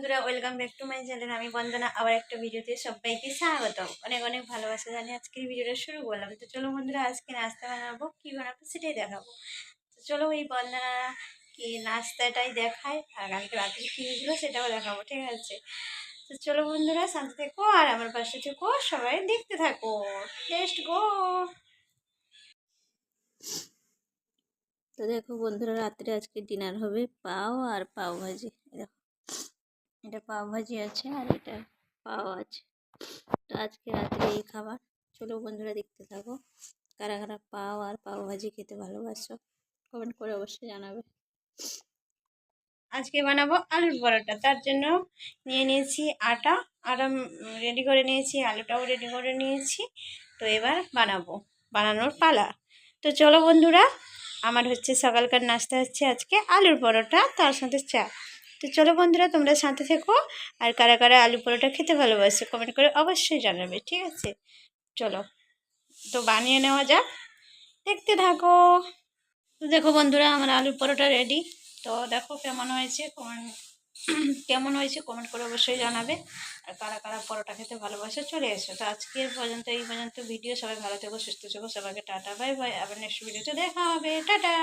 বন্ধুরা, welcome back to my channel. আমি বন্দনা, আবার একটা ভিডিওতে সবাইকে স্বাগতম। অনেক অনেক ভালোবাসা জানিয়ে আজকের ভিডিওটা শুরু করলাম। তো চলো বন্ধুরা, আজকে নাস্তা বানাবো, কী বানাবো সেটাই দেখাবো। তো চলো এই বন্দনা কি নাস্তাটাই দেখায়, আর কালকে রাত্রে কী হয়েছিল সেটাও দেখাবো, ঠিক আছে? তো চলো বন্ধুরা, শান্তি থেকো আর আমার পাশে থেকো, সবাই দেখতে থাকো। Let's go. তো দেখো বন্ধুরা, রাত্রে আজকে ডিনার হবে পাও আর পাও ভাজি। দেখো, এটা পাও ভাজি আছে আর এটা পাও আছে। তো আজকে রাত্রে এই খাবার। চলো বন্ধুরা, দেখতে থাকো। কারা কারা পাও আর পাও ভাজি খেতে ভালোবাসো কমেন্ট করে অবশ্যই জানাবে। আজকে বানাবো আলুর পরোটা। তার জন্য নিয়ে নিয়েছি আটা। আটা রেডি করে নিয়েছি, আলুটাও রেডি করে নিয়েছি। তো এবার বানানোর পালা। তো চলো বন্ধুরা, আমার হচ্ছে সকালকার নাস্তা হচ্ছে আজকে আলুর পরোটা, তার সাথে চা। তো চলো বন্ধুরা, তোমরা সাথে থেকো। আর কারা কারা আলু পরোটা খেতে ভালোবাসো কমেন্ট করে অবশ্যই জানাবে, ঠিক আছে? চলো তো বানিয়ে নেওয়া যাক, দেখতে থাকো। তো দেখো বন্ধুরা, আমার আলু পরোটা রেডি। তো দেখো কেমন হয়েছে কমেন্ট করে অবশ্যই জানাবে। আর কারা কারা পরোটা খেতে ভালোবাসে চলে এসো। তো আজকের পর্যন্ত এই পর্যন্ত ভিডিও। সবাই ভালো থেকো, সুস্থ থেকো, সবাইকে টাটা বাই বাই। আবার নেক্সট ভিডিওতে দেখা হবে, টাটা।